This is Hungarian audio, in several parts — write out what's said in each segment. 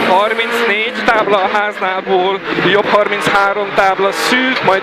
34 tábla a háználból, jobb 33 tábla szűk, majd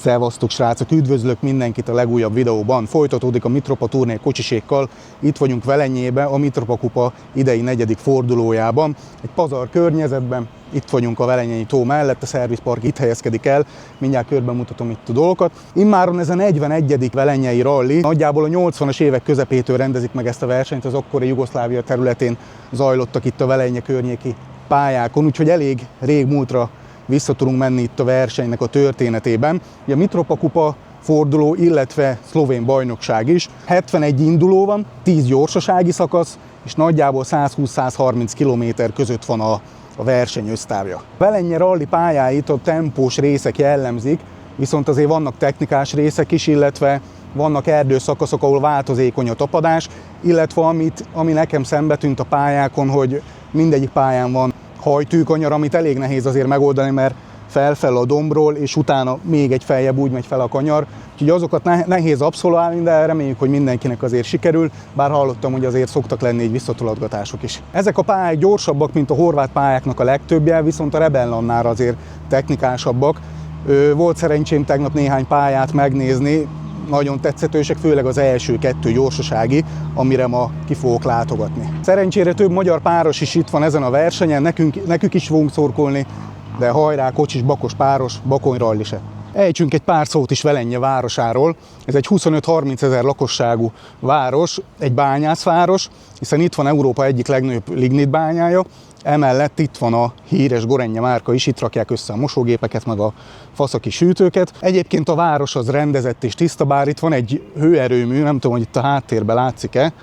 Szevasztok srácok, üdvözlök mindenkit a legújabb videóban. Folytatódik a Mitropa turné kocsisékkal. Itt vagyunk Velenyében, a Mitropa kupa idei 4. fordulójában. Egy pazar környezetben, itt vagyunk a Velenyei tó mellett, a Service Park itt helyezkedik el. Mindjárt körben mutatom itt a dolgokat. Immáron ez a 41. Velenyei ralli. Nagyjából a 80-as évek közepétől rendezik meg ezt a versenyt, az akkori Jugoszlávia területén zajlottak itt a Velenye környéki pályákon, úgyhogy elég rég múltra vissza tudunk menni itt a versenynek a történetében. A Mitropa kupa forduló, illetve szlovén bajnokság is. 71 induló van, 10 gyorsasági szakasz, és nagyjából 120-130 km között van a verseny össztávja. Velenye ralli pályáit a tempós részek jellemzik, viszont azért vannak technikás részek is, illetve vannak erdőszakaszok, ahol változékony a tapadás, illetve ami nekem szembe tűnt a pályákon, hogy mindegyik pályán van hajtűkanyar, amit elég nehéz azért megoldani, mert felfel a dombról, és utána még egy feljebb úgy megy fel a kanyar. Úgyhogy azokat nehéz abszolválni, de reméljük, hogy mindenkinek azért sikerül, bár hallottam, hogy azért szoktak lenni így visszatolatgatások is. Ezek a pályák gyorsabbak, mint a horvát pályáknak a legtöbbje, viszont a Rebellannál azért technikásabbak. Volt szerencsém tegnap néhány pályát megnézni, nagyon tetszetősek, főleg az első 2 gyorsasági, amire ma ki fogok látogatni. Szerencsére több magyar páros is itt van ezen a versenyen, nekünk is fogunk szurkolni, de hajrá, kocsis, bakos páros, Bakony ralli se. Ejtsünk egy pár szót is Velenye városáról. Ez egy 25-30 ezer lakosságú város, egy bányászváros, hiszen itt van Európa egyik legnagyobb lignit bányája. Emellett itt van a híres Gorenje márka is, itt rakják össze a mosógépeket, meg a faszaki sűtőket. Egyébként a város az rendezett és tiszta, bár itt van egy hőerőmű, nem tudom, hogy itt a háttérben látszik-e.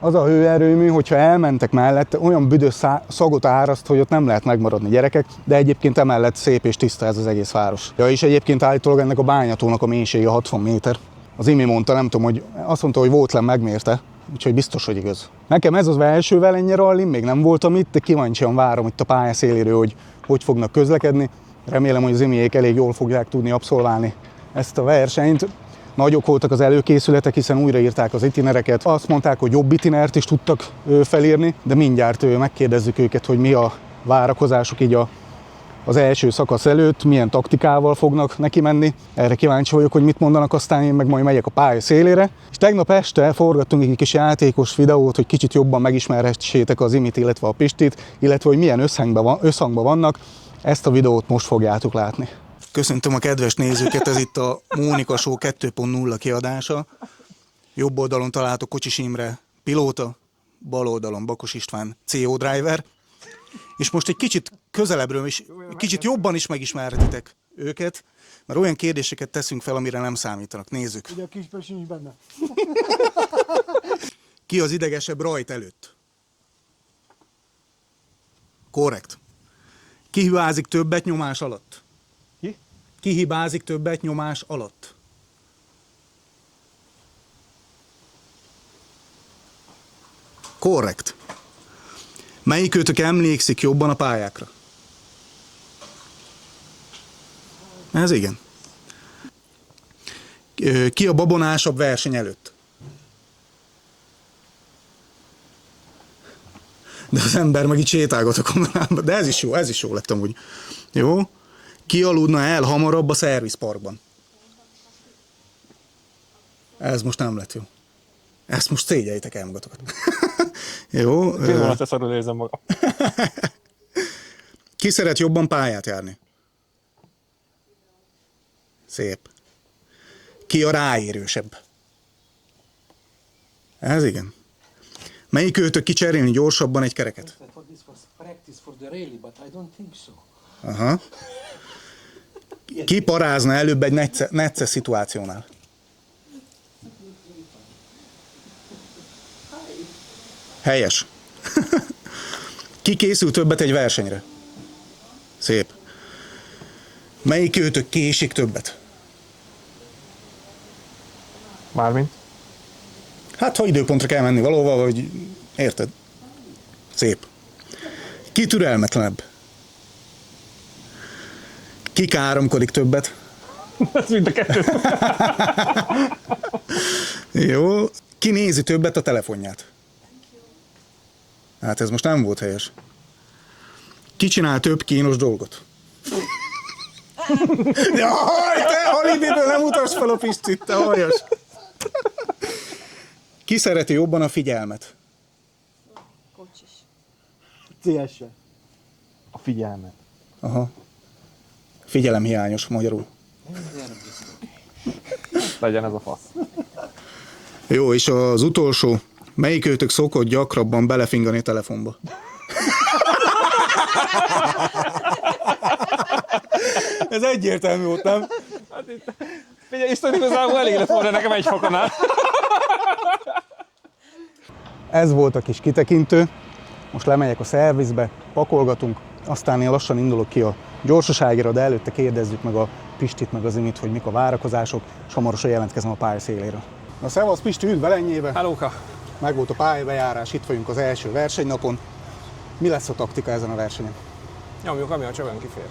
Az a hőerőmű, hogyha elmentek mellette, olyan büdös szagot áraszt, hogy ott nem lehet megmaradni gyerekek, de egyébként emellett szép és tiszta ez az egész város. Ja, és egyébként állítólag ennek a bányatónak a mélysége 60 méter. Az Imi mondta, nem tudom, hogy azt mondta, hogy volt megmérte, úgyhogy biztos, hogy igaz. Nekem ez az első Velenye ralli, még nem voltam itt, de kíváncsian várom itt a pálya széléről, hogy fognak közlekedni. Remélem, hogy az Imiék elég jól fogják tudni abszolválni ezt a versenyt. Nagyok voltak az előkészületek, hiszen újraírták az itinereket. Azt mondták, hogy jobb itinert is tudtak felírni, de mindjárt megkérdezzük őket, hogy mi a várakozásuk így az első szakasz előtt, milyen taktikával fognak neki menni. Erre kíváncsi vagyok, hogy mit mondanak, aztán én meg majd megyek a pálya szélére. És tegnap este forgattunk egy kis játékos videót, hogy kicsit jobban megismerhessétek az Imit, illetve a Pistit, illetve hogy milyen összhangban vannak. Ezt a videót most fogjátok látni. Köszöntöm a kedves nézőket, ez itt a Mónika Show 2.0 kiadása. Jobb oldalon találtok Kocsis Imre pilóta, bal oldalon Bakos István CO driver. És most egy kicsit közelebbről is, kicsit jobban is megismerhetitek őket, mert olyan kérdéseket teszünk fel, amire nem számítanak. Nézzük. Ugye a kispes nincs benne. Ki az idegesebb rajt előtt? Korrekt. Ki hibázik többet nyomás alatt? Ki hibázik többet nyomás alatt? Korrekt. Melyikőtök emlékszik jobban a pályákra? Ez igen. Ki a babonásabb verseny előtt? De az ember meg itt sétálgat a kamerába. De ez is jó lett amúgy. Jó? Ki aludna el hamarabb a Service Parkban? Ez most nem lett jó. Ezt most szégyeljétek el magatokat. Jó. Pillanat, szarul érzem magam. Ki szeret jobban pályát járni? Szép. Ki a ráérősebb? Ez igen. Melyik őtök kicserélni gyorsabban egy kereket? Aha. Ki parázna előbb egy necces szituációnál? Helyes. Ki készül többet egy versenyre? Szép. Melyik őtök késik többet? Mármint? Hát, ha időpontra kell menni valóval, vagy érted? Szép. Ki türelmetlenebb? Ki káromkodik többet? Ez mind a kettő. Jó. Ki nézi többet a telefonját? Hát ez most nem volt helyes. Ki csinál több kínos dolgot? Jaj, te Holidéből nem utasd fel a Pistit, te aljas! Ki szereti jobban a figyelmet? Kocsis. CS-e. A figyelmet. Aha. Figyelemhiányos magyarul. Legyen ez a fasz. Jó, és az utolsó. Melyik őtök szokott gyakrabban belefingani a telefonba? Ez egyértelmű volt, nem? Hát itt... Figyelj, Isten igazából elég lett volna nekem egy fokonál. Ez volt a kis kitekintő. Most lemegyek a szervizbe, pakolgatunk, aztán én lassan indulok ki a gyorsaságira, de előtte kérdezzük meg a Pistit, meg az Imit, hogy mik a várakozások, és hamarosan jelentkezem a pálya szélére. Na szevasz Pisti, üdv Velenyébe! Hellóka! Meg volt a pályabejárás, itt vagyunk az első versenynapon. Mi lesz a taktika ezen a versenyen? Nyomjuk, ami a csövön kifér.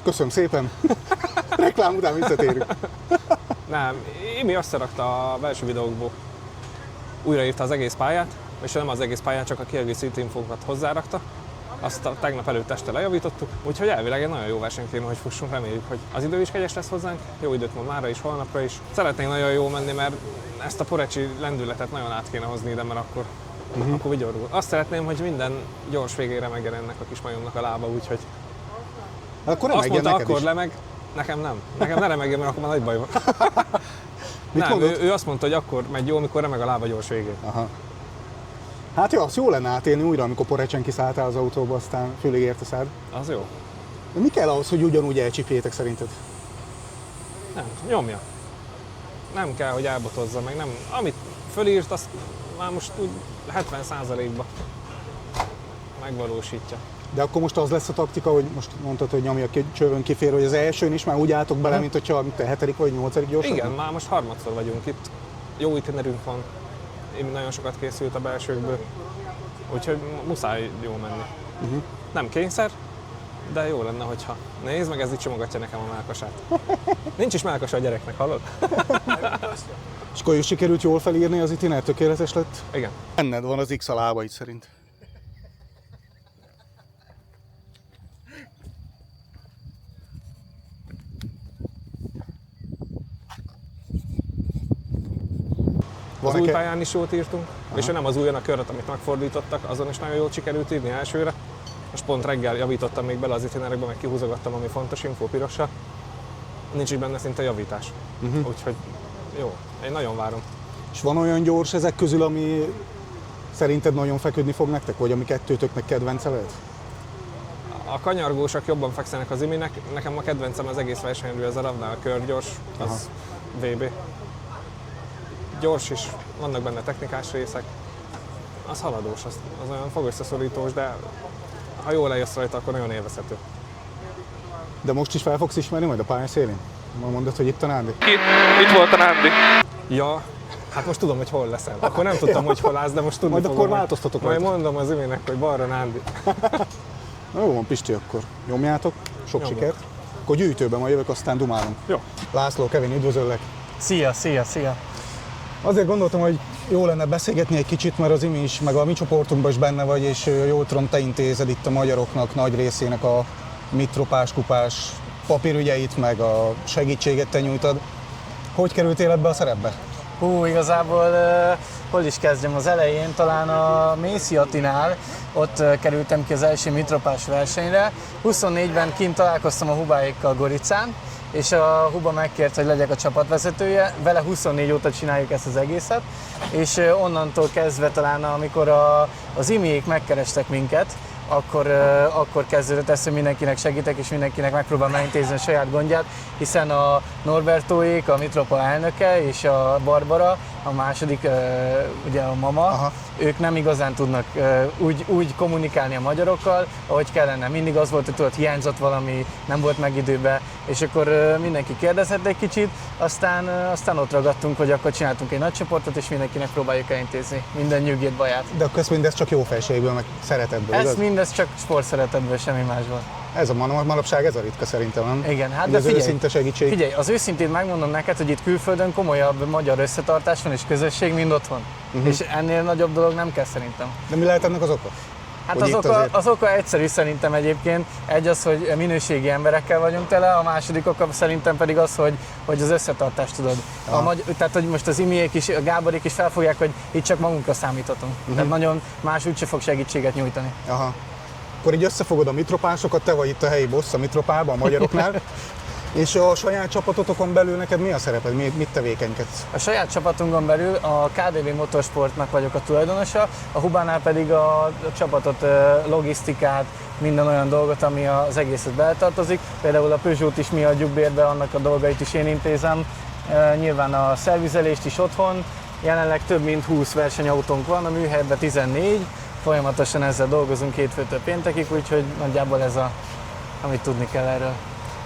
Köszönöm szépen! Reklám után visszatérünk. Nem, Imi összerakta a belső videókból. Újraírta az egész pályát, és nem az egész pályát, csak a kiegészítő infókat hozzárakta. Azt a tegnap előtt este lejavítottuk, úgyhogy elvileg egy nagyon jó verseny kéne, hogy fussunk. Reméljük, hogy az idő is kegyes lesz hozzánk, jó időt mond mára is, holnapra is. Szeretnénk nagyon jó menni, mert ezt a porecsi lendületet nagyon át kéne hozni ide, mert akkor vigyorgul. Azt szeretném, hogy minden gyors végére megjelennek a kis majomnak a lába, úgyhogy Akkor azt mondta, neked akkor is. lemeg, nekem nem. Nekem ne remegjen, mert akkor már nagy baj van. Mit Nem, mondott? ő azt mondta, hogy akkor megy jó, amikor remeg a lába gyors végén. Aha. Hát jó, azt jó lenne átélni újra, amikor Porecsen kiszálltál az autóba, aztán fülig ért a szád. Az jó. De mi kell ahhoz, hogy ugyanúgy elcsipjétek szerinted? Nem, nyomja. Nem kell, hogy elbotozza meg, nem. Amit fölírt, azt már most úgy 70%-ba megvalósítja. De akkor most az lesz a taktika, hogy most mondtad, hogy nyomja ki, csövön kifér, hogy az elsőn is már úgy álltok bele, mint hogyha te 7. vagy 8. gyorsan? Igen, már most harmadszor vagyunk itt. Jó itinerünk van. Én nagyon sokat készült a belsőkből. Úgyhogy muszáj jó menni. Nem kényszer, de jó lenne, hogyha... Nézd meg, ez itt csomogatja nekem a mellkasát. Nincs is mellkasa a gyereknek, hallod? És akkor is sikerült jól felírni az itiner, tökéletes lett? Igen. Enned van az X a lábaid szerint. Az új pályán is jót írtunk, és nem az újon a köröt, amit megfordítottak, azon is nagyon jól sikerült írni elsőre. Most pont reggel javítottam még bele az itinerekbe, meg kihúzogattam, ami fontos, info pirossal. Nincs is benne szinte javítás. Úgyhogy jó, én nagyon várom. És van olyan gyors ezek közül, ami szerinted nagyon feküdni fog nektek, vagy ami kettőtöknek kedvence lehet? A kanyargósak jobban fekszenek az Iminek, nekem a kedvencem az egész versenyről az Aravnál, a körgyors, az VB. Gyors is, vannak benne technikás részek, az haladós, az olyan fogösszeszorítós, de ha jól lejössz rajta, akkor nagyon élvezhető. De most is fel fogsz ismerni majd a pálya szélén? Ma mondod, hogy itt a Nándi? Itt volt a Nándi. Ja, hát most tudom, hogy hol leszel. Akkor nem tudtam, hogy hol állsz, de most tudni Majd fogom. akkor változtatok Majd rajta. mondom az Iminek, hogy balra Nándi. Na jó van, Pisti, akkor nyomjátok, sok Nyomjuk. sikert. Akkor gyűjtőben majd jövök, aztán dumálunk. Jó. László, Kevin, üdvözöllek. Szia, szia, szia! Azért gondoltam, hogy jó lenne beszélgetni egy kicsit, mert az Imi is, meg a mi csoportunkban is benne vagy, és jól tudom, te intézed itt a magyaroknak nagy részének a mitropás, kupás papírügyeit, meg a segítséget te nyújtad. Hogy kerültél ebbe a szerepbe? Igazából hol is kezdjem az elején, talán a Mészi Attinál, ott kerültem ki az első mitropás versenyre. 24-ben kint találkoztam a Hubáékkal Goricán, és a Huba megkért, hogy legyek a csapatvezetője. Vele 24 óta csináljuk ezt az egészet, és onnantól kezdve talán, amikor az Imiék megkerestek minket, akkor kezdődött ez, hogy mindenkinek segítek, és mindenkinek megpróbálom elintézni a saját gondját, hiszen a Norbertóék, a Mitropa elnöke és a Barbara a második, ugye a mama, Aha. ők nem igazán tudnak úgy kommunikálni a magyarokkal, ahogy kellene. Mindig az volt, hogy tudod, hiányzott valami, nem volt meg időbe, és akkor mindenki kérdezett egy kicsit, aztán ott ragadtunk, hogy akkor csináltunk egy nagy csoportot, és mindenkinek próbáljuk elintézni minden nyugét, baját. De akkor ezt mindez csak jó fejségből, meg szeretetből, igaz? Ez mindez csak sportszeretetből, semmi másból. Ez a manapság, ez a ritka szerintem, nem? Igen, hát Ugye de az figyelj, őszinte segítség. figyelj, az őszintén megmondom neked, hogy itt külföldön komolyabb magyar összetartás van és közösség, mint otthon. És ennél nagyobb dolog nem kell szerintem. De mi lehet ennek az oka? Hát Hogy az itt oka, azért- az oka egyszerű szerintem egyébként. Egy az, hogy minőségi emberekkel vagyunk tele, a második oka szerintem pedig az, hogy az összetartást tudod. Tehát, hogy most az Imiék is, a Gáborik is felfogják, hogy itt csak magunkra számíthatunk. Tehát nagyon más úgyse fog segítséget nyújtani. Aha. Akkor így összefogod a mitropásokat, te vagy itt a helyi boss a mitropában, a magyaroknál. És a saját csapatotokon belül neked mi a szereped? Mit tevékenykedsz? A saját csapatunkon belül a KDV Motorsportnak vagyok a tulajdonosa, a Hubánál pedig a csapatot, logisztikát, minden olyan dolgot, ami az egészet beletartozik. Például a Peugeot is mi adjuk bérbe, annak a dolgait is én intézem. Nyilván a szervizelést is otthon. Jelenleg több mint 20 versenyautónk van, a műhelyben 14. Folyamatosan ezzel dolgozunk hétfőtől péntekig, úgyhogy nagyjából ez amit tudni kell erről.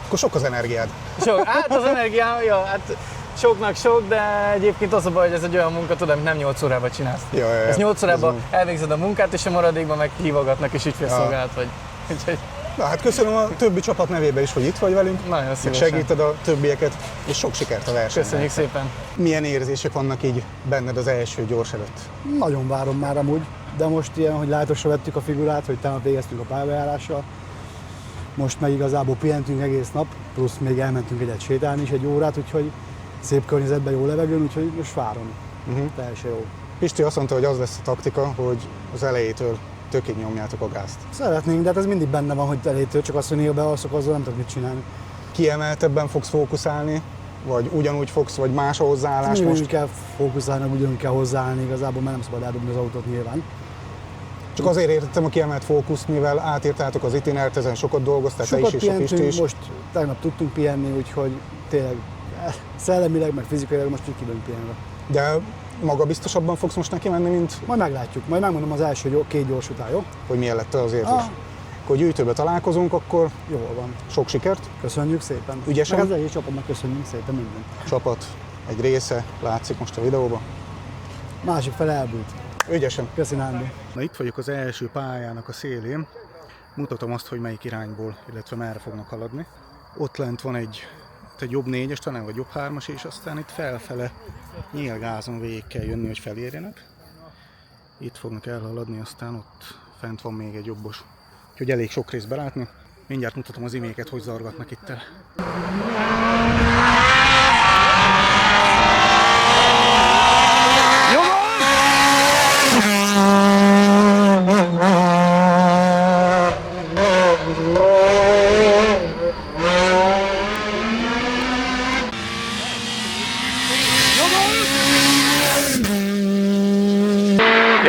Akkor sok az energiád. Sok, hát az energia, ja, hát soknak sok, de egyébként az a baj, hogy ez egy olyan munka, tudod, amit nem 8 órában csinálsz. Ja. Ez 8 órában Ez elvégzed a munkát, és a maradékban meg hívogatnak, és ügyfélszolgálat vagy. Úgyhogy Na hát köszönöm a többi csapat nevében is, hogy itt vagy velünk. nagyon Meg szívesen. segíted a többieket, és sok sikert a versenyben. Köszönjük szépen. Milyen érzések vannak így benned az első gyors előtt? Nagyon várom már amúgy, de most ilyen, hogy látosra vettük a figurát, hogy tegnap végeztünk a pályajárással. Most meg igazából pihentünk egész nap, plusz még elmentünk egyet sétálni is egy órát, úgyhogy szép környezetben, jó levegőn, úgyhogy most várom. Teljesen jó. Pisti azt mondta, hogy az lesz a taktika, hogy az elejétől tökig nyomjátok a gázt. Szeretnénk, de hát ez mindig benne van, hogy elétől csak azt, hogy néha bealszok, azzal nem tudok mit csinálni. Kiemeltebben fogsz fókuszálni, vagy ugyanúgy fogsz, vagy más a hozzáállás Ugyanúgy most? kell fókuszálni, ugyanúgy kell hozzáállni, igazából mert nem szabad eldobni az autót nyilván. Csak azért értettem a kiemelt fókuszt, mivel átírtátok az itinert, ezen sokat dolgoztál, te Sokat is és a Pisti pihentünk, is. most tegnap tudtunk pihenni, úgyhogy tényleg szellemileg, meg fizikailag most így ki vagyunk pihenve. De magabiztosabban fogsz most neki menni, mint Majd meglátjuk, majd megmondom az első két gyors után, jó? hogy milyen lett azért Ah. is. Akkor gyűjtőbe találkozunk, akkor Jól van. sok sikert. Köszönjük szépen. Ügyesen? Meg az egész csapatnak köszönjük szépen mindent. Csapat egy része látszik most a videóban. Másik fel elbújt. Ügyesen. Köszönöm, Andi. Na itt vagyok az első pályának a szélén. Mutatom azt, hogy melyik irányból, illetve merre fognak haladni. Ott lent van egy jobb négyes, talán vagy jobb hármas, és aztán itt felfele nyílgázon végig kell jönni, hogy felérjenek. Itt fognak elhaladni, aztán ott fent van még egy jobbos. Úgyhogy elég sok részt belátni. Mindjárt mutatom az iméket, hogy zargatnak itt el.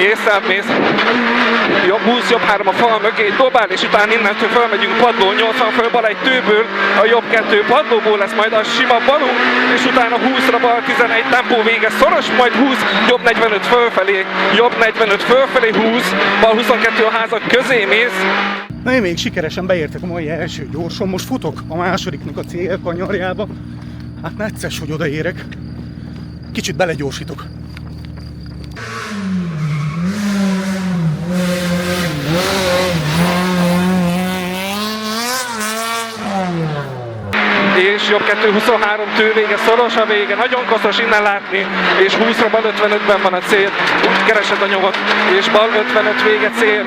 Észre mész, jobb 20, jobb 3 a fal mögé, dobál, és utána innentől felmegyünk padló, 80 föl bal egy tőből, a jobb 2 padlóból lesz majd a sima balunk, és utána 20-ra bal 11 tempó vége szoros, majd 20, jobb 45 fölfelé, jobb 45 fölfelé, 20, bal 22 a házak közé mész. Na én még sikeresen beértek a mai első gyorson, most futok a másodiknak a célkanyarjába. Hát necces, hogy odaérek. Kicsit belegyorsítok. És jobb 2, 23 tővége, szoros a vége, nagyon koszos innen látni, és 20-ra bal 55-ben van a cél, úgy keresed a nyomot, és bal 55 vége cél.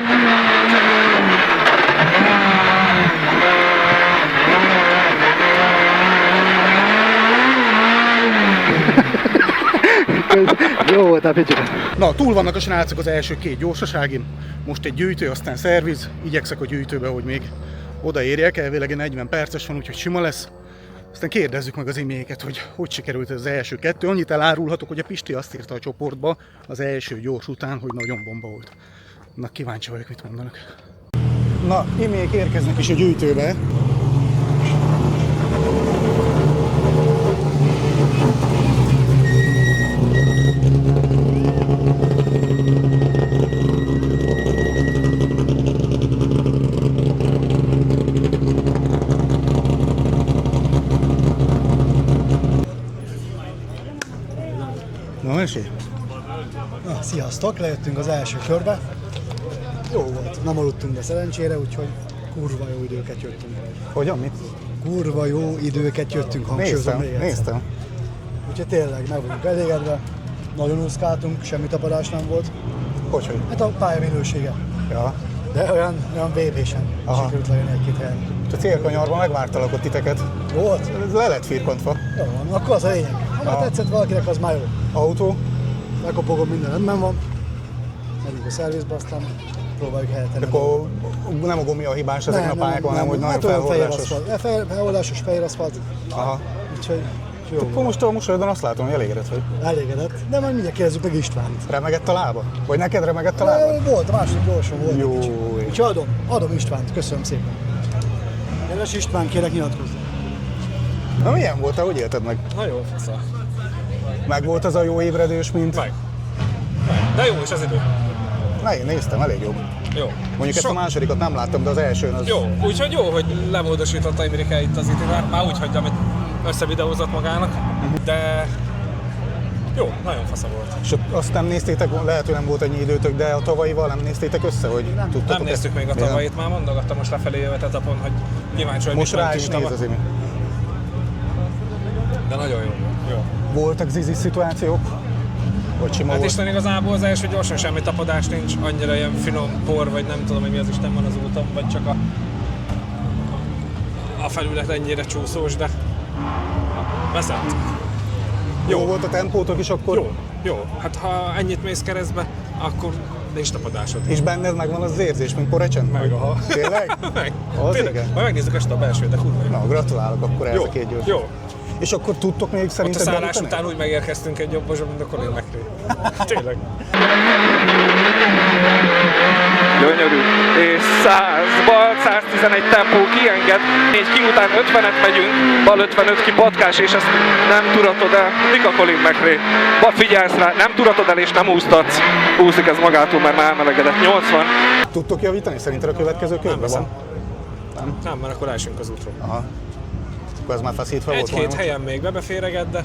Jó volt a picsika. Na, túl vannak a srácok az első két gyorsaságin. Most egy gyűjtő, aztán szerviz. Igyekszek a gyűjtőbe, hogy még odaérjek. Elvileg egy 40 perces van, úgyhogy sima lesz. Aztán kérdezzük meg az iméket, hogy sikerült ez az első kettő. Annyit elárulhatok, hogy a Pisti azt írta a csoportba az első gyors után, hogy nagyon bomba volt. Na, kíváncsi vagyok, mit mondanak. Na, imék érkeznek is a gyűjtőbe. mesélj? Na, sziasztok, lejöttünk az első körbe. Jó volt, nem aludtunk be szerencsére, úgyhogy kurva jó időket jöttünk. Hogyan, mit? Kurva jó időket jöttünk, hangsúlyozom még egyszer. Néztem. Úgyhogy tényleg meg vagyunk elégedve, nagyon úszkáltunk, semmi tapadás nem volt. Hogy? Hát a pálya minősége, Ja. de olyan VB-sen sikerült lejönni egy-két helyen. A célkanyarban megvártalak ott titeket. Volt? Ez le lett firkantva. Jó van, akkor az a lényeg. Ha már tetszett valakinek, az már jó. Autó. Lekopogom, minden rendben van. Megyünk a szervizbe, aztán próbáljuk helyet tenni. Akkor nem a gumi a hibás ezeken a pályákon, hanem hogy nagyon felhordásos. Felhordásos, fehér aszfalt. Aha. Úgyhogy jó. Akkor most a mosolyodon azt látom, hogy elégedett vagy. Elégedett, de majd mindjárt kérdezzük meg Istvánt. Remegett a lába? Vagy neked remegett a lába? Volt, a második gyorsan volt. Jó. egy kicsit. Úgyhogy adom Istvánt, köszönöm szépen. Kedves István, kérek nyilatkozni. Na milyen volt, hogy élted meg? Nagyon fasza. Meg volt az a jó ébredős, mint... Meg. De jó is az idő. Na, én néztem, elég jó. Jó. Mondjuk ezt a másodikat nem láttam, de az elsőn az... Jó, úgyhogy jó, hogy lemódosította Imrike itt az időt, már úgy hagyja, amit összevideózott magának, de jó, nagyon fasza volt. És azt nem néztétek, lehet, hogy nem volt ennyi időtök, de a tavalyival nem néztétek össze, hogy tudtatok? Nem néztük még a tavalyit, már mondogattam most lefelé jövet etapon, hogy kíváncsi, hogy Most mit rá mentünk is néz tavaly. az Imi. De nagyon jó. Jó. Voltak zizi szituációk? Vagy sima Hát volt? Isten igazából az első gyorsan semmi tapadás nincs, annyira ilyen finom por, vagy nem tudom, hogy mi az Isten van az úton, vagy csak a felület ennyire csúszós, de vezet. Jó volt a tempótok is akkor? Jó, jó. Hát ha ennyit mész keresztbe, akkor nincs tapadásod. És benned megvan az érzés, mint Porecsen? Meg, aha. Tényleg? Meg. Az Tényleg. igen? Majd megnézzük este a belső, de kurva jó. Na, gratulálok akkor ehhez Jó, a két győzőt. jó. És akkor tudtok még Ott a szerinted szállás javítani? után úgy megérkeztünk egy jobbosra, mint a Colin McRae. Tényleg. Gyönyörű. És 100, bal 111 tempó kienged, 4 ki után 50-et megyünk, bal 55 ki patkás, és ezt nem tudatod el. Mik a Colin McRae? Figyelsz rá, nem tudatod el és nem úsztatsz. Úszik ez magától, mert már elmelegedett. 80. Tudtok javítani szerinted a következő körben veszem. van? Nem, mert akkor elsünk az útról. Aha. Akkor ez már feszítve volt Egy-két helyen még bebeféreged, de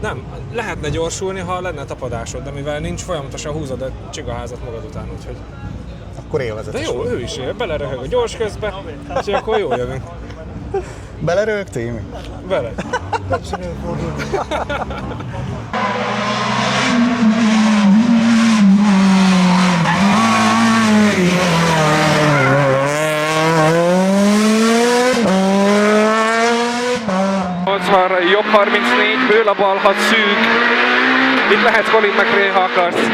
nem, lehetne gyorsulni, ha lenne tapadásod, de mivel nincs, folyamatosan húzod a csigaházat magad után, úgyhogy... Akkor élvezetes De jó, volt. ő is él, beleröhög a gyors közbe, úgyhogy akkor jól jövünk. Belerögtél, Imi? Bele. Jobb 34-ből a bal 6 szűk. Itt lehetsz Colin McRae, ha akarsz.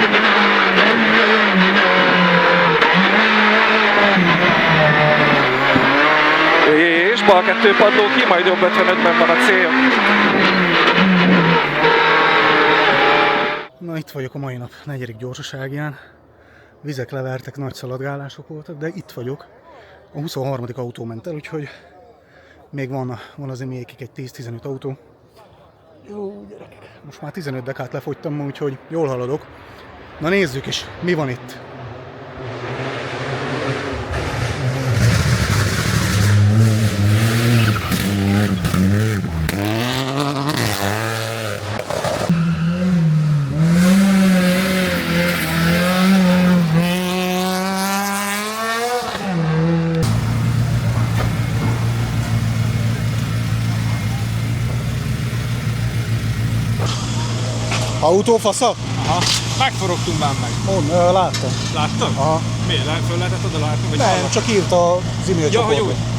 És bal 2 padló ki, majd jobb 55-ben van a cél. Na, itt vagyok a mai nap 4. gyorsaságján. Vizek levertek, nagy szaladgálások voltak, de itt vagyok. A 23. autó ment el, úgyhogy még van az Imiékig egy 10-15 autó. Jó, gyerekek. Most már 15 dekát lefogytam ma, úgyhogy jól haladok. Na nézzük is, mi van itt. Autófasza? Aha, megforogtunk már meg. Láttam. Láttad? Aha. Miért? Föl lehetett oda látni? Vagy Nem, hallgatni? csak írta az e-mail Ja, hogy csoportba. úgy.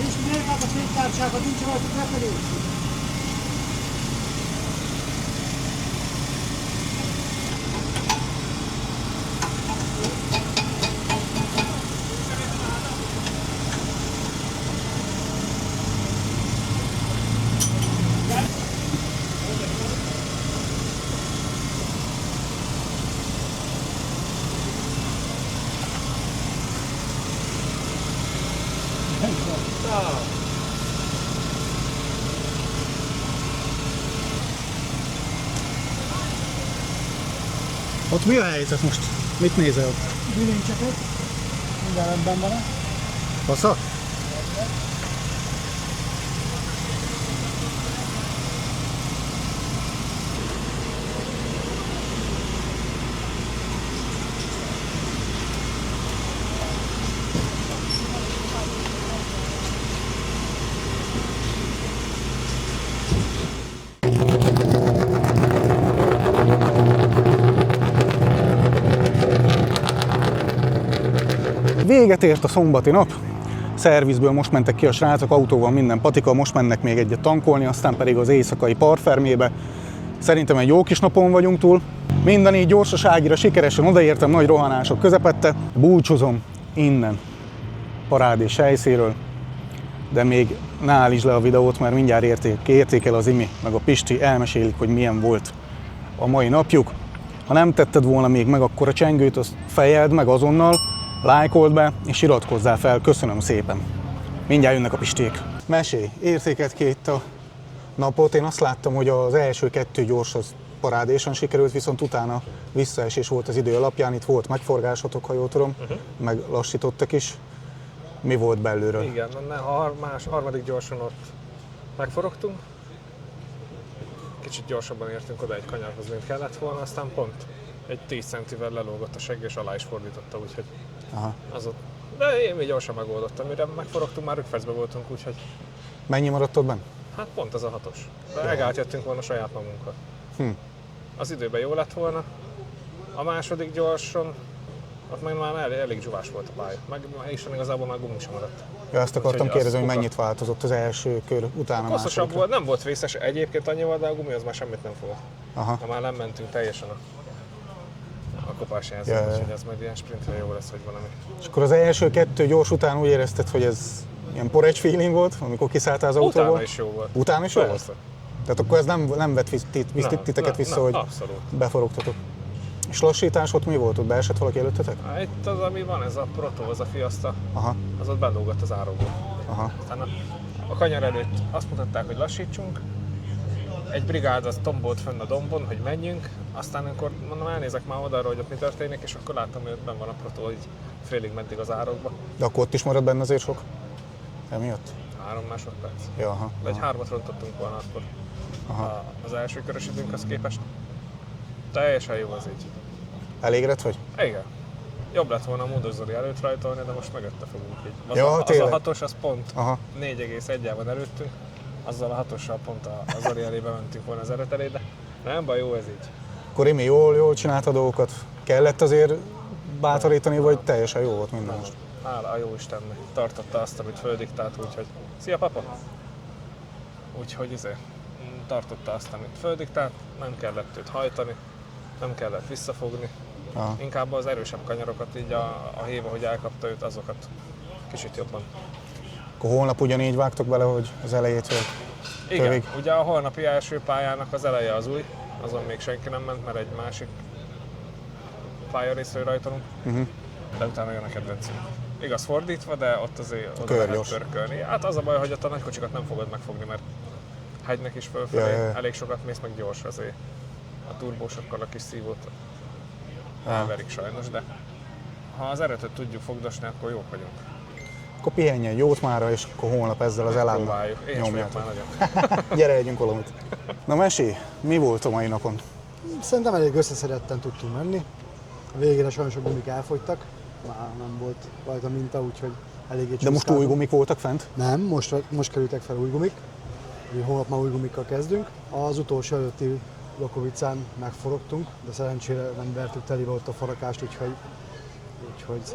És miért a fénytársákat nincs rajtuk lefelé? Ott mi a helyzet most? Mit nézel ott? Bilincseket, minden rendben van-e? Fasza? Véget ért a szombati nap, szervizből most mentek ki a srácok, autóval minden patika, most mennek még egyet tankolni, aztán pedig az éjszakai parfermébe. Szerintem egy jó kis napon vagyunk túl. Minden így gyorsaságira sikeresen odaértem nagy rohanások közepette. Búcsúzom innen, parádés helyszíről, de még ne állítsd le a videót, mert mindjárt értékel az Imi, meg a Pisti, elmesélik, hogy milyen volt a mai napjuk. Ha nem tetted volna még meg, akkor a csengőt azt fejeld meg azonnal, lájkold be és iratkozzál fel, köszönöm szépen. Mindjárt jönnek a Pisték. Mesélj, értékelt ki itt a napot. Én azt láttam, hogy az első 2 gyors az parádésen sikerült, viszont utána visszaesés volt az idő alapján, itt volt megforgásotok, ha jól tudom, meg lassítottak is. Mi volt belülről? Igen, a harmadik gyorsan ott megforogtunk. Kicsit gyorsabban értünk oda egy kanyarhoz, mint kellett volna, aztán pont egy 10 centivel lelógott a segg és alá is fordította, úgyhogy az ott. De én még gyorsan megoldottam, mire megforogtunk, már 5 percben voltunk, úgyhogy... Mennyi maradt ott benn? Hát pont az a 6-os. De megátjöttünk volna saját magunkat. Az időben jó lett volna. A második gyorson, ott meg már elég zsuvás volt a pálya. Meg Isten igazából már gumi sem maradt. Ja, ezt akartam kérdezni, hogy mennyit változott az első kör után a Hosszasabb volt, nem volt vészes egyébként annyival, de a gumi az már semmit nem fogott. Aha. Már nem mentünk teljesen a kopás jelzőn, úgyhogy ez majd ilyen sprintre jó lesz, vagy valami. És akkor az első 2 gyors után úgy érezted, hogy ez ilyen porecs feeling volt, amikor kiszálltál az autóból? Utána is jó volt. Utána is jó volt? Persze. Tehát akkor ez nem vett titeket vissza, hogy abszolút. beforogtatok. És lassítás ott mi volt? Ott beesett valaki előttetek? Itt az, ami van, ez a Proto, az a Fiesta, Aha. az ott belógott az árokból. Aha. Aztán a kanyar előtt azt mutatták, hogy lassítsunk, egy brigád az tombolt fönn a dombon, hogy menjünk, aztán amikor mondom, elnézek már oda, hogy ott mi történik, és akkor láttam, hogy ott benn van a Proto, így félig meddig az árokba. De akkor ott is maradt benne azért sok? Emiatt? 3 másodperc. Ja, aha. De egy 3-at rontottunk volna akkor. Aha. Az első körös időnkhöz képest. Teljesen jó az így. Elégedett vagy? Igen. Jobb lett volna a Módos Zoli előtt rajtolni, de most mögötte fogunk így. Az, Ja, az tényleg. a 6-os, az pont Aha. 4,1-jel van előttünk. Azzal a 6-ossal pont a Zoli elébe mentünk volna az eret elé, de nem baj, jó ez így. Akkor Imi jól csinálta a dolgokat? Kellett azért bátorítani, vagy teljesen jó volt minden most? Hála a jó Istennek. Tartotta azt, amit földiktált, úgyhogy... Szia, papa! Úgyhogy tartotta azt, amit földiktált, nem kellett őt hajtani, nem kellett visszafogni. Aha. Inkább az erősebb kanyarokat, így a héva, hogy elkapta őt, azokat kicsit jobban. Akkor holnap ugyanígy vágtok bele, hogy az elejétől Igen, tövig? ugye a holnapi első pályának az eleje az új, azon még senki nem ment, mert egy másik pályarészről rajtolunk, de utána jön a kedvencünk. Igaz fordítva, de ott azért oda lehet pörkölni. Hát az a baj, hogy ott a nagy kocsikat nem fogod megfogni, mert hegynek is fölfelé, elég sokat mész meg gyors azért. A turbósokkal a kis szívót elverik sajnos, de ha az eretet tudjuk fogdosni, akkor jók vagyunk. Akkor pihenj egy jót mára, és akkor holnap ezzel az elánnal nyomjátok. Már nagyon. Gyere, együnk valamit. Na mesélj, mi volt a mai napon? Szerintem elég összeszedetten tudtunk menni. A végére sajnos a gumik elfogytak, már nem volt rajta minta, úgyhogy eléggé De most új gumik voltak fent? Nem, most kerültek fel új gumik. Holnap már új gumikkal kezdünk. Az utolsó előtti Lokovicán megforogtunk, de szerencsére nem vertük telibe ott a farakást, úgyhogy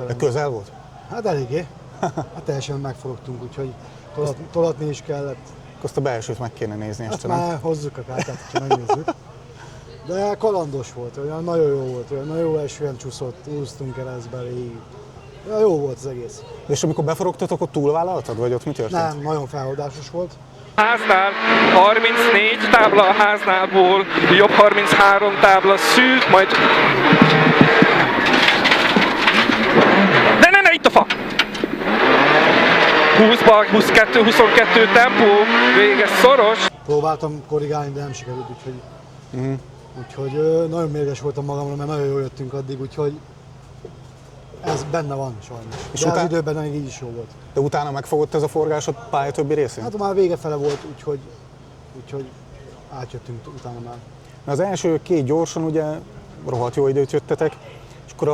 De közel volt? Hát eléggé. Hát teljesen megforogtunk, úgyhogy tolatni is kellett. Azt a belsőt meg kéne nézni Azt este, már hozzuk a kártyát, ha megnézzük. De kalandos volt, olyan nagyon jó volt, olyan nagyon jó esően csúszott, úsztunk keresztbe végig. Ja, jó volt az egész. És amikor beforogtatok, ott túlvállaltad, vagy ott mi történt? Nem, nagyon feloldásos volt. Háznál 34 tábla a háználból, jobb 33 tábla szűk, majd... Ne, itt a fa! 20-ba, 22-22 tempó, véges szoros. Próbáltam korrigálni, de nem sikerült, úgyhogy nagyon mérges voltam magamra, mert nagyon jól jöttünk addig, úgyhogy ez benne van sajnos. És De az időben még így is jó volt. De utána megfogott ez a forgás a pálya többi részén? Hát már vége fele volt, úgyhogy átjöttünk utána már. Az első két gyorsan ugye rohadt jó időt jöttetek, és akkor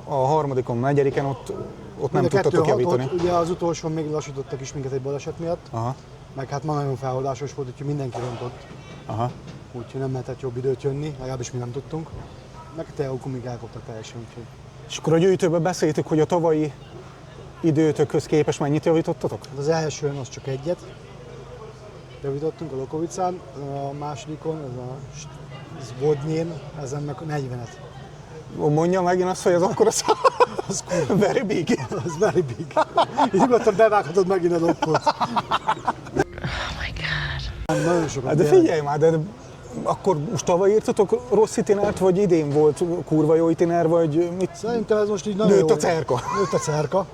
a harmadikon, negyediken ott nem tudtatok javítani. Ott, ugye az utolsón még lassítottak is minket egy baleset miatt, Aha, meg hát ma nagyon felhordásos volt, úgyhogy mindenki rontott. aha. Úgyhogy nem lehetett jobb időt jönni, legalábbis mi nem tudtunk. Meg Teókum még elkoptak teljesen, úgyhogy... És akkor a gyűjtőben beszéltük, hogy a tavalyi időtökhöz képest mennyit javítottatok? Hát az elsőn az csak egyet javítottunk a Lokovicán, a másodikon, ez a Zvodnyén, ezen meg 40-et. Mondja megint azt, hogy ez akkor az very big. Az very big. Így nyugodtan bevághatod megint a loppot. Nagyon sokat. De figyelj már, de akkor most tavaly írtatok rossz itinárt, vagy idén volt kurva jó itinár, vagy mit? Szerintem ez most így nagyon Nőtt jó. a cerka. Nőtt a cerka.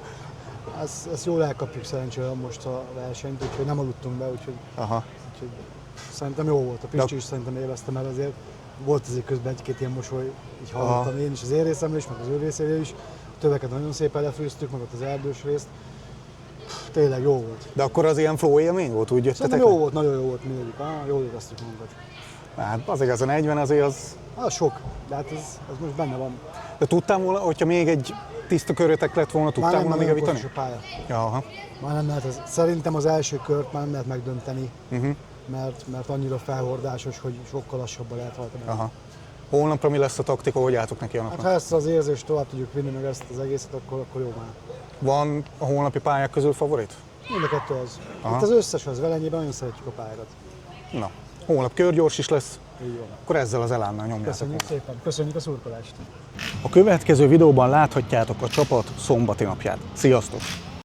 Ezt jól elkapjuk szerencsére most a versenyt, úgyhogy nem aludtunk be, úgyhogy szerintem jó volt. A Pisti is szerintem élvezte, mert azért volt azért közben egy-két ilyen mosoly, így hallottam én is az én részemről is, meg az ő részéről is. A töveket nagyon szépen lefőztük, meg ott az erdős részt. Tényleg jó volt. De akkor az ilyen flow élmény volt, úgy jöttetek? Szerintem jó volt, nagyon jó volt mindegyik. Jól éreztük magunkat. Hát azért az a 40 azért az... Sok, de hát ez most benne van. De tudtál volna, hogyha még egy tiszta körötek lett volna, tudtál volna még javítani? a pálya. Aha. Már nem lehet, szerintem az első kört már nem lehet megdönteni, mert annyira felhordásos, hogy sokkal lassabban lehet rajta menni. Aha. Holnapra mi lesz a taktika, hogy álltok neki a Hát napra? ha ezt az érzést tovább tudjuk vinni, meg ezt az egészet, akkor jó már. Van a holnapi pályák közül favorit? Mind a kettő az. Aha. Itt az összes az Velenyében nagyon szeretjük a pályákat. Na, holnap körgyors is lesz, Így van. akkor ezzel az elánnal nyomjátok. Köszönjük szépen, köszönjük a szurkolást. A következő videóban láthatjátok a csapat szombati napját. Sziasztok!